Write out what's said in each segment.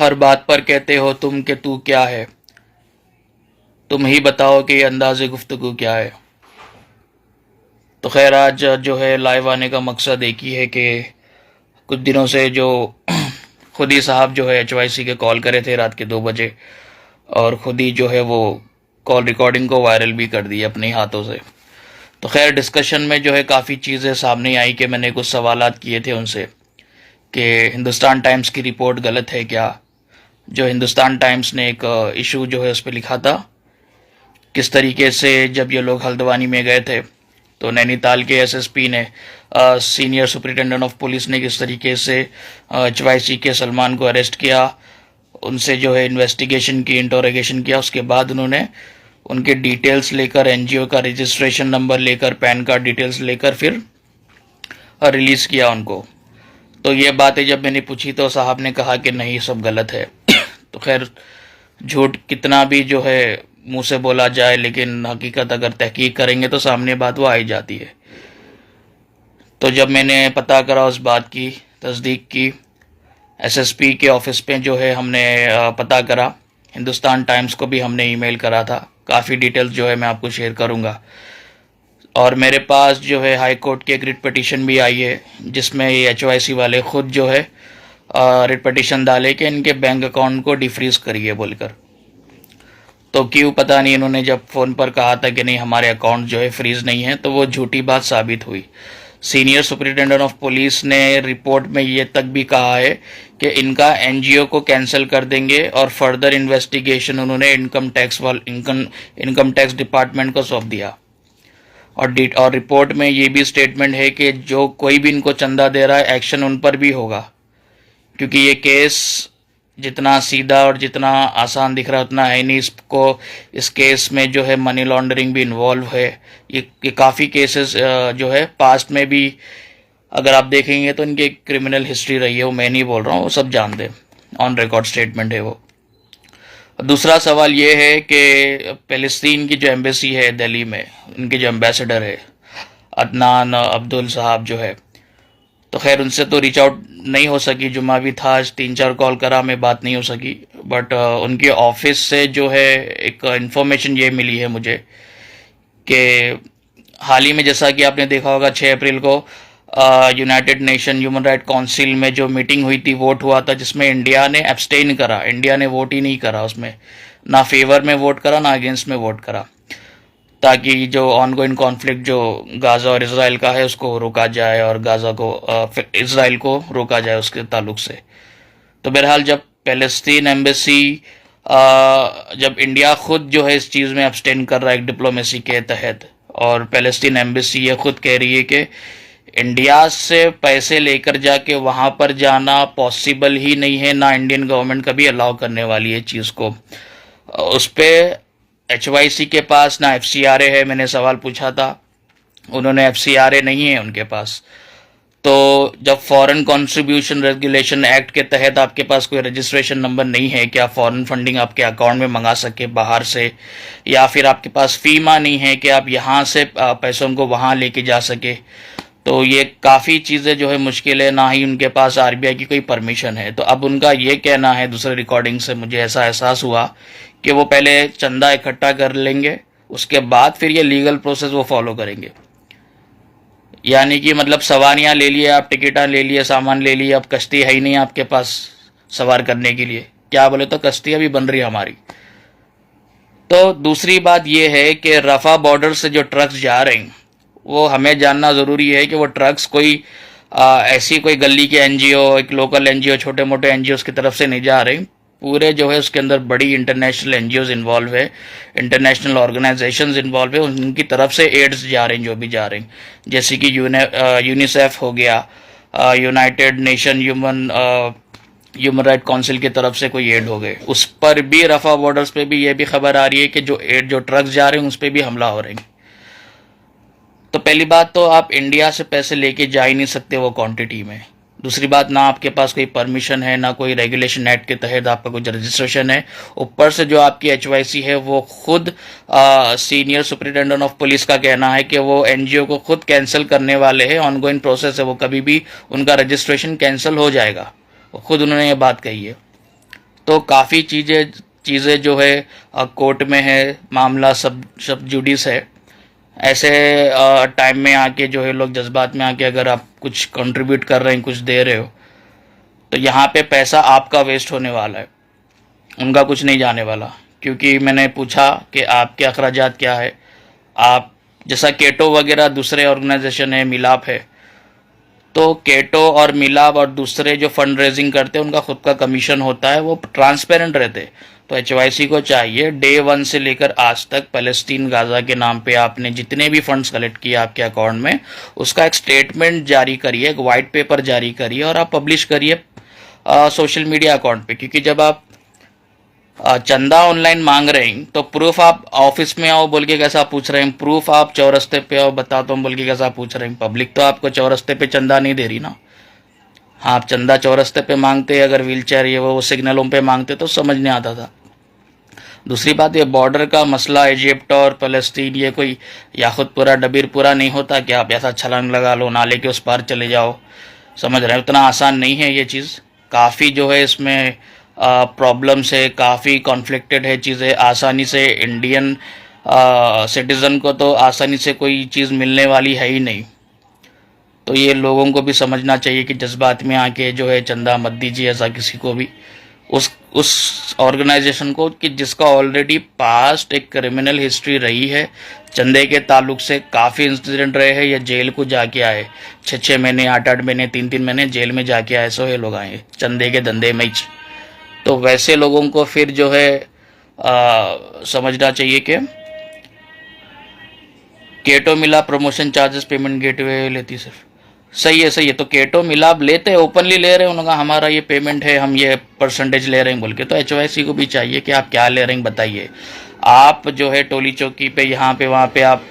हर बात पर कहते हो तुम कि तू क्या है। तुम ही बताओ कि ये अंदाज़े गुफ्तगू क्या है। तो खैर आज जो है लाइव आने का मकसद एक ही है कि कुछ दिनों से जो खुद ही साहब जो है HYC के कॉल करे थे रात के 2 बजे, और खुद ही जो है वो कॉल रिकॉर्डिंग को वायरल भी कर दी अपने हाथों से। तो खैर डिस्कशन में जो है काफ़ी चीज़ें सामने आई कि मैंने कुछ सवालात किए थे उनसे कि हिंदुस्तान टाइम्स की रिपोर्ट गलत है क्या। जो हिंदुस्तान टाइम्स ने एक इशू जो है उस पर लिखा था, किस तरीके से जब ये लोग हल्द्वानी में गए थे तो नैनीताल के SSP ने, सीनियर सुपरिटेंडेंट ऑफ पुलिस ने, किस तरीके से HYC के सलमान को अरेस्ट किया, उनसे जो है इन्वेस्टिगेशन की, इंटरोगेशन किया। उसके बाद उन्होंने उनके डिटेल्स लेकर, NGO का रजिस्ट्रेशन नंबर लेकर, पैन कार्ड डिटेल्स लेकर फिर रिलीज़ किया उनको। तो ये बातें जब मैंने पूछी तो साहब ने कहा कि नहीं, सब गलत है। तो खैर झूठ कितना भी जो है मुंह से बोला जाए, लेकिन हकीकत अगर तहकीक करेंगे तो सामने बात वो आई जाती है। तो जब मैंने पता करा, उस बात की तस्दीक की, SSP के ऑफिस पे जो है हमने पता करा, हिंदुस्तान टाइम्स को भी हमने ईमेल करा था। काफ़ी डिटेल्स जो है मैं आपको शेयर करूँगा। और मेरे पास जो है हाई कोर्ट की एक रिट पटिशन भी आई है, जिसमें ये HYC वाले ख़ुद जो है रिट पटिशन डाले कि इनके बैंक अकाउंट को डिफ्रीज़ करिए बोलकर। तो क्यों पता नहीं, इन्होंने जब फ़ोन पर कहा था कि नहीं हमारे अकाउंट जो है फ्रीज़ नहीं है, तो वो झूठी बात साबित हुई। सीनियर सुपरिटेंडेंट ऑफ पुलिस ने रिपोर्ट में ये तक भी कहा है कि इनका NGO को कैंसिल कर देंगे, और फर्दर इन्वेस्टिगेशन उन्होंने इनकम टैक्स डिपार्टमेंट को सौंप दिया। और रिपोर्ट में ये भी स्टेटमेंट है कि जो कोई भी इनको चंदा दे रहा है, एक्शन उन पर भी होगा, क्योंकि ये केस जितना सीधा और जितना आसान दिख रहा है उतना है नहीं। इस केस में जो है मनी लॉन्ड्रिंग भी इन्वॉल्व है। ये काफ़ी केसेस जो है पास्ट में भी अगर आप देखेंगे तो इनकी क्रिमिनल हिस्ट्री रही है, वो मैं नहीं बोल रहा हूँ, वो सब जानते हैं, ऑन रिकॉर्ड स्टेटमेंट है वो। दूसरा सवाल ये है कि फ़लस्तीन की जो एम्बेसी है दिल्ली में, उनके जो एम्बेसडर है अदनान अब्दुल साहब जो है, तो खैर उनसे तो रीच आउट नहीं हो सकी। जुम्मा भी था, आज 3-4 कॉल करा, मैं बात नहीं हो सकी। बट उनके ऑफिस से जो है एक इन्फॉर्मेशन ये मिली है मुझे कि हाल ही में, जैसा कि आपने देखा होगा, 6 अप्रैल को United nation human right council में जो मीटिंग हुई थी, वोट हुआ था, जिसमें इंडिया ने एब्सटेन करा। इंडिया ने वोट ही नहीं करा उसमें, ना फेवर में वोट करा ना अगेंस्ट में वोट करा, ताकि जो ऑनगोइंग कॉन्फ्लिक्ट जो गाज़ा और इसराइल का है उसको रोका जाए, और गाज़ा को इसराइल को रोका जाए उसके ताल्लुक से। तो बहरहाल जब फ़लस्तीन एम्बेसी, जब इंडिया खुद जो है इस चीज़ में अब्सटेन कर रहा है एक डिप्लोमेसी के तहत, और फ़लस्तीन एम्बेसी ये खुद कह रही है कि इंडिया से पैसे लेकर जाके वहाँ पर जाना पॉसिबल ही नहीं है, ना इंडियन गवर्नमेंट कभी अलाउ करने वाली है चीज़ को। उस पर HYC के पास ना FCRA है। मैंने सवाल पूछा था, उन्होंने FCRA नहीं है उनके पास। तो जब फॉरेन कंट्रीब्यूशन रेगुलेशन एक्ट के तहत आपके पास कोई रजिस्ट्रेशन नंबर नहीं है कि आप फॉरेन फंडिंग आपके अकाउंट में मंगा सके बाहर से, या फिर आपके पास फीमा नहीं है कि आप यहाँ से पैसों को वहाँ लेके जा सके, तो ये काफ़ी चीज़ें जो है मुश्किल है। ना ही उनके पास RBI की कोई परमिशन है। तो अब उनका ये कहना है, दूसरे रिकॉर्डिंग से मुझे ऐसा एहसास हुआ कि वो पहले चंदा इकट्ठा कर लेंगे, उसके बाद फिर ये लीगल प्रोसेस वो फॉलो करेंगे। यानी कि मतलब सवारियाँ ले लिए आप, टिकटें ले लिए, सामान ले लिए, अब कश्ती है ही नहीं आपके पास सवार करने के लिए। क्या बोले तो कश्तियाँ भी बन रही है हमारी। तो दूसरी बात ये है कि रफ़ा बॉर्डर से जो ट्रक्स जा रहे हैं, वो हमें जानना ज़रूरी है कि वो ट्रक्स कोई ऐसी कोई गली के NGO, एक लोकल NGO, छोटे मोटे NGOs की तरफ से नहीं जा रहे। पूरे जो है उसके अंदर बड़ी इंटरनेशनल NGOs इन्वॉल्व है, इंटरनेशनल ऑर्गेनाइजेशंस इन्वॉल्व है, उनकी तरफ से एड्स जा रहे हैं जो भी जा रहे हैं, जैसे कि यूनिसेफ हो गया, United nation human right council की तरफ से कोई एड हो गए, उस पर भी रफ़ा बॉर्डर्स पे भी ये भी खबर आ रही है कि जो ट्रक्स जा रहे हैं उस पर भी हमला हो रहे हैं। तो पहली बात तो आप इंडिया से पैसे लेके जा ही नहीं सकते वो क्वांटिटी में। दूसरी बात, ना आपके पास कोई परमिशन है, ना कोई रेगुलेशन एक्ट के तहत आपका कोई रजिस्ट्रेशन है। ऊपर से जो आपकी HYC है वो खुद सीनियर सुपरिटेंडेंट ऑफ पुलिस का कहना है कि वो NGO को खुद कैंसिल करने वाले हैं, ऑनगोइंग प्रोसेस है, वो कभी भी उनका रजिस्ट्रेशन कैंसिल हो जाएगा। वो खुद उन्होंने ये बात कही है। तो काफ़ी चीज़ें जो है कोर्ट में है, मामला सब जुडिस है। ऐसे टाइम में आके जो है लोग जज्बात में आके अगर आप कुछ कंट्रीब्यूट कर रहे हैं, कुछ दे रहे हो, तो यहाँ पे पैसा आपका वेस्ट होने वाला है, उनका कुछ नहीं जाने वाला। क्योंकि मैंने पूछा कि आपके अखराजात क्या है, आप जैसा केटो वगैरह दूसरे ऑर्गेनाइजेशन है, मिलाप है, तो केटो और मिलाप और दूसरे जो फंड रेजिंग करते हैं उनका खुद का कमीशन होता है, वो ट्रांसपेरेंट रहते। तो HYC को चाहिए डे 1 से लेकर आज तक फ़लस्तीन गाज़ा के नाम पे आपने जितने भी फंड्स कलेक्ट किए आपके अकाउंट में, उसका एक स्टेटमेंट जारी करिए, एक वाइट पेपर जारी करिए और आप पब्लिश करिए सोशल मीडिया अकाउंट पे। क्योंकि जब आप चंदा ऑनलाइन मांग रहे हैं तो प्रूफ आप ऑफिस में आओ बोल के कैसा पूछ रहे हैं, प्रूफ आप चौरस्ते पे आओ बताता हूँ बोल के कैसा पूछ रहे हैं। पब्लिक तो आपको चौरस्ते पे चंदा नहीं दे रही ना। हाँ, आप चंदा चौरस्ते पे मांगते, अगर व्हीलचेयर ये वो सिग्नलों पे मांगते तो समझ नहीं आता था। दूसरी बात, ये बॉर्डर का मसला इजिप्ट और फ़लस्तीन, ये कोई याकुतपुरा डबीरपुरा नहीं होता कि आप ऐसा छलांग लगा लो नाले के उस पार चले जाओ। समझ रहे हैं, उतना आसान नहीं है ये चीज़। काफ़ी जो है इसमें प्रॉब्लम्स है, काफ़ी कॉन्फ्लिक्टेड है चीज़ें। आसानी से इंडियन सिटीज़न को तो आसानी से कोई चीज़ मिलने वाली है ही नहीं। तो ये लोगों को भी समझना चाहिए कि जज्बात में आके जो है चंदा मत दीजिए ऐसा किसी को भी, उस ऑर्गेनाइजेशन को कि जिसका ऑलरेडी पास्ट एक क्रिमिनल हिस्ट्री रही है। चंदे के ताल्लुक से काफ़ी इंसिडेंट रहे हैं, या जेल को जाके आए, 6-6 महीने 8-8 महीने 3-3 महीने जेल में जाके आए, सो ये लोग आए चंदे के धंधे में ही। तो वैसे लोगों को फिर जो है समझना चाहिए कि केटो मिला प्रमोशन चार्जेस पेमेंट गेटवे लेती सिर्फ। सही है, सही है। तो केटो मिलाप लेते हैं, ओपनली ले रहे हैं, उन्होंने कहा हमारा ये पेमेंट है, हम ये परसेंटेज ले रहे हैं बोल के। तो HYC को भी चाहिए कि आप क्या ले रहे हैं बताइए। आप जो है टोली चौकी पे यहाँ पे वहाँ पे आप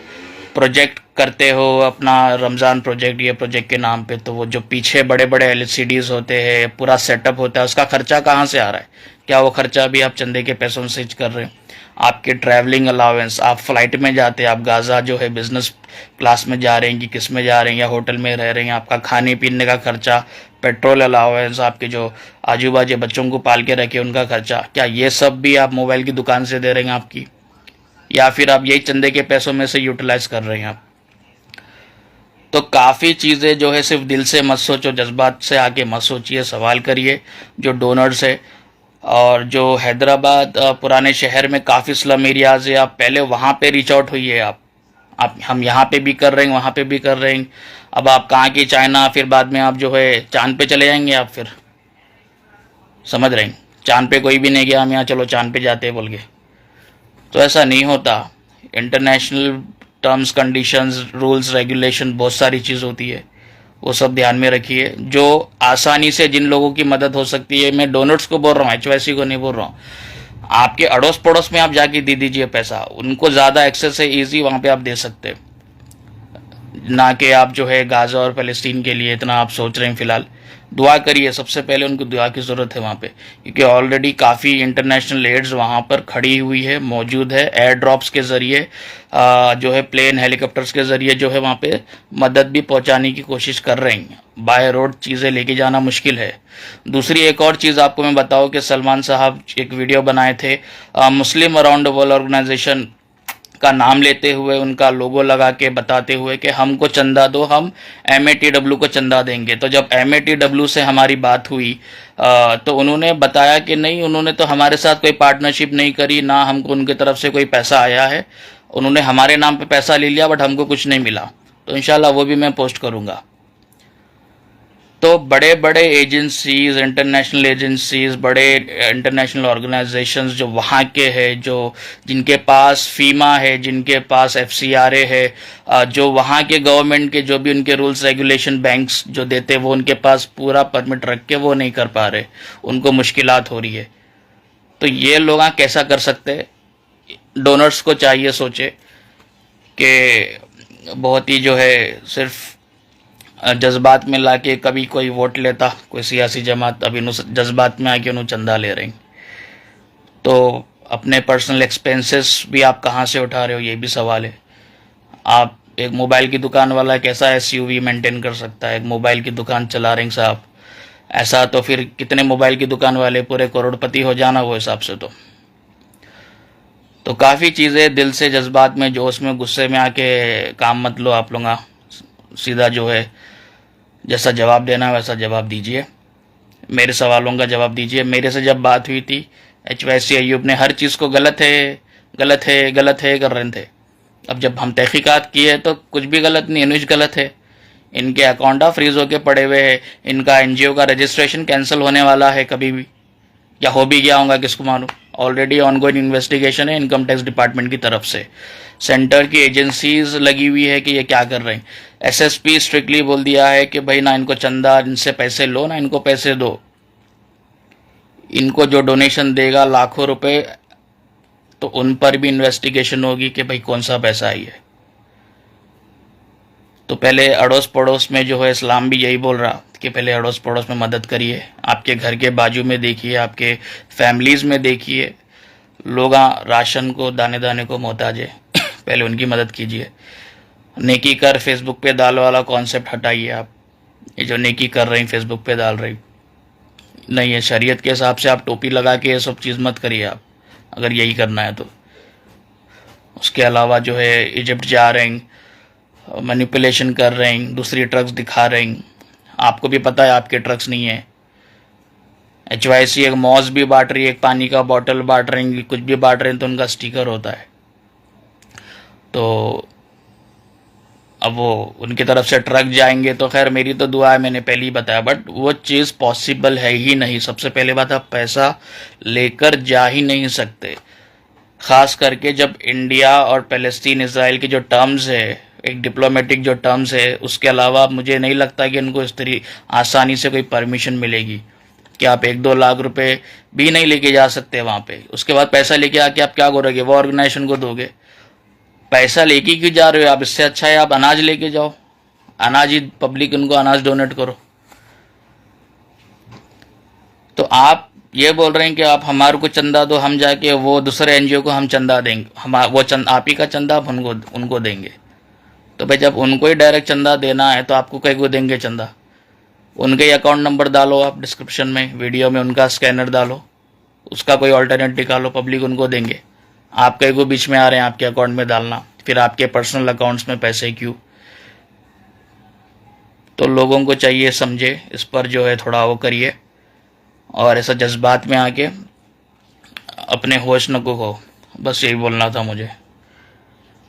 प्रोजेक्ट करते हो अपना, रमज़ान प्रोजेक्ट, ये प्रोजेक्ट के नाम पे, तो वो जो पीछे बड़े बड़े LCDs होते हैं, पूरा सेटअप होता है, उसका खर्चा कहाँ से आ रहा है? क्या वो खर्चा भी आप चंदे के पैसों से कर रहे हैं? आपके ट्रैवलिंग अलाउंस, आप फ्लाइट में जाते हैं, आप गाज़ा जो है बिजनेस क्लास में जा रहे हैं कि किस में जा रहे हैं, या होटल में रह रहे हैं, आपका खाने पीने का खर्चा, पेट्रोल अलाउंस, आपके जो आजू बाजू बच्चों को पाल के रखे उनका खर्चा, क्या ये सब भी आप मोबाइल की दुकान से दे रहे हैं आपकी, या फिर आप यही चंदे के पैसों में से यूटिलाइज कर रहे हैं आप? तो काफ़ी चीज़ें जो है सिर्फ दिल से मत सोचो, जज्बात से आके मत सोचिए, सवाल करिए जो डोनर्स है। और जो हैदराबाद पुराने शहर में काफ़ी स्लम एरियाज़ है, आप पहले वहाँ पे रीच आउट हुई है। आप हम यहाँ पे भी कर रहे हैं, वहाँ पे भी कर रहे हैं। अब आप कहाँ की चाइना, फिर बाद में आप जो है चांद पे चले जाएंगे आप, फिर समझ रहे हैं, चांद पे कोई भी नहीं गया, हम यहाँ चलो चांद पे जाते हैं बोल के। तो ऐसा नहीं होता। International terms conditions rules regulation बहुत सारी चीज़ होती है, वो सब ध्यान में रखिए। जो आसानी से जिन लोगों की मदद हो सकती है, मैं डोनर्स को बोल रहा हूँ, HYC को नहीं बोल रहा हूँ, आपके अड़ोस पड़ोस में आप जाके दे दीजिए पैसा, उनको ज़्यादा एक्सेस है, ईजी, वहाँ पे आप दे सकते हैं। ना कि आप जो है गाज़ा और फ़लस्तीन के लिए इतना आप सोच रहे हैं। फ़िलहाल दुआ करिए, सबसे पहले उनको दुआ की ज़रूरत है वहाँ पे, क्योंकि ऑलरेडी काफ़ी इंटरनेशनल एड्स वहाँ पर खड़ी हुई है, मौजूद है। एयर ड्रॉप्स के ज़रिए जो है प्लेन हेलीकॉप्टर्स के ज़रिए जो है वहाँ पे मदद भी पहुँचाने की कोशिश कर रहे हैं। बाय रोड चीज़ें लेके जाना मुश्किल है। दूसरी एक और चीज़ आपको मैं बताऊँ कि सलमान साहब एक वीडियो बनाए थे, मुस्लिम अराउंड द वर्ल्ड ऑर्गेनाइजेशन का नाम लेते हुए, उनका लोगो लगा के बताते हुए कि हमको चंदा दो, हम MATW को चंदा देंगे। तो जब MATW से हमारी बात हुई तो उन्होंने बताया कि नहीं, उन्होंने तो हमारे साथ कोई पार्टनरशिप नहीं करी, ना हमको उनकी तरफ से कोई पैसा आया है। उन्होंने हमारे नाम पे पैसा ले लिया बट हमको कुछ नहीं मिला। तो इंशाल्लाह वो भी मैं पोस्ट करूँगा। तो बड़े बड़े एजेंसीज, इंटरनेशनल एजेंसीज, बड़े इंटरनेशनल ऑर्गेनाइजेशंस जो वहाँ के हैं, जो जिनके पास फीमा है, जिनके पास FCRA है, जो वहाँ के गवर्नमेंट के जो भी उनके रूल्स रेगुलेशन बैंक्स जो देते हैं, वो उनके पास पूरा परमिट रख के वो नहीं कर पा रहे, उनको मुश्किलात हो रही है। तो ये लोग कैसा कर सकते हैं? डोनर्स को चाहिए सोचे कि बहुत ही जो है सिर्फ जज्बात में लाके कभी कोई वोट लेता, कोई सियासी जमात, अभी जज्बात में आके उन्होंने चंदा ले रहे हैं। तो अपने पर्सनल एक्सपेंसेस भी आप कहाँ से उठा रहे हो, ये भी सवाल है। आप एक मोबाइल की दुकान वाला कैसा SUV मेंटेन कर सकता है? एक मोबाइल की दुकान चला रहे हैं साहब, ऐसा तो फिर कितने मोबाइल की दुकान वाले पूरे करोड़पति हो जाना वो हिसाब से। तो काफ़ी चीज़ें दिल से, जज्बात में, जोश में, गुस्से में आके काम मत लो आप लोग। सीधा जो है जैसा जवाब देना है वैसा जवाब दीजिए, मेरे सवालों का जवाब दीजिए। मेरे से जब बात हुई थी HYC अय्यूब ने हर चीज़ को गलत है गलत है गलत है कर रहे थे। अब जब हम तहकीकात किए तो कुछ भी गलत नहीं, न्यूज गलत है। इनके अकाउंट फ्रीज होके पड़े हुए हैं, इनका NGO का रजिस्ट्रेशन कैंसिल होने वाला है कभी भी, या हो भी गया होगा किसको मालूम। ऑलरेडी ऑनगोइंग इन्वेस्टिगेशन है इनकम टैक्स डिपार्टमेंट की तरफ से, सेंटर की एजेंसीज लगी हुई है कि ये क्या कर रहे हैं। SSP स्ट्रिक्टली बोल दिया है कि भाई ना इनको चंदा, इनसे पैसे लो ना इनको पैसे दो। इनको जो डोनेशन देगा लाखों रुपए, तो उन पर भी इन्वेस्टिगेशन होगी कि भाई कौन सा पैसा आई है। तो पहले अड़ोस पड़ोस में जो है, इस्लाम भी यही बोल रहा कि पहले अड़ोस पड़ोस में मदद करिए, आपके घर के बाजू में देखिए, आपके फैमिलीज़ में देखिए, लोग राशन को दाने दाने को मोहताज है पहले उनकी मदद कीजिए। नेकी कर फेसबुक पे डाल वाला कॉन्सेप्ट हटाइए आप। ये जो नेकी कर रही फेसबुक पे डाल रही नहीं है, शरीयत के हिसाब से आप टोपी लगा के ये सब चीज़ मत करिए आप, अगर यही करना है तो। उसके अलावा जो है इजिप्ट जा रहे हैं, मैनिपुलेशन कर रहे हैं, दूसरी ट्रक्स दिखा रहे हैं, आपको भी पता है आपके ट्रक्स नहीं है। HYC एक मॉस भी बांट रही है, एक पानी का बॉटल बांट रही है, कुछ भी बांट रहे हैं तो उनका स्टिकर होता है। तो अब वो उनकी तरफ से ट्रक जाएंगे तो खैर मेरी तो दुआ है, मैंने पहले ही बताया, बट वो चीज़ पॉसिबल है ही नहीं। सबसे पहले बात, आप पैसा लेकर जा ही नहीं सकते, ख़ास करके जब इंडिया और पैलेस्टीन इसराइल के जो टर्म्स है, एक डिप्लोमेटिक जो टर्म्स है, उसके अलावा मुझे नहीं लगता कि इनको इस तरह आसानी से कोई परमिशन मिलेगी कि आप 1-2 लाख रुपए भी नहीं लेके जा सकते वहाँ पे। उसके बाद पैसा लेके आके आप क्या करोगे, वो ऑर्गेनाइजेशन को दोगे। पैसा लेके क्यों जा रहे हो आप, इससे अच्छा है आप अनाज लेके जाओ, अनाज ही पब्लिक उनको अनाज डोनेट करो। तो आप ये बोल रहे हैं कि आप हमारे को चंदा दो, हम जाके वो दूसरे NGO को हम चंदा देंगे, हम वो आप ही का चंदा आप उनको देंगे। तो भाई जब उनको ही डायरेक्ट चंदा देना है तो आपको कहीं को देंगे चंदा। उनके ही अकाउंट नंबर डालो आप डिस्क्रिप्शन में, वीडियो में उनका स्कैनर डालो, उसका कोई ऑल्टरनेट निकालो, पब्लिक उनको देंगे। आप कहीं को बीच में आ रहे हैं आपके अकाउंट में डालना, फिर आपके पर्सनल अकाउंट्स में पैसे क्यों। तो लोगों को चाहिए समझे, इस पर जो है थोड़ा वो करिए, और ऐसा जज्बात में आके अपने होश न को। बस यही बोलना था मुझे।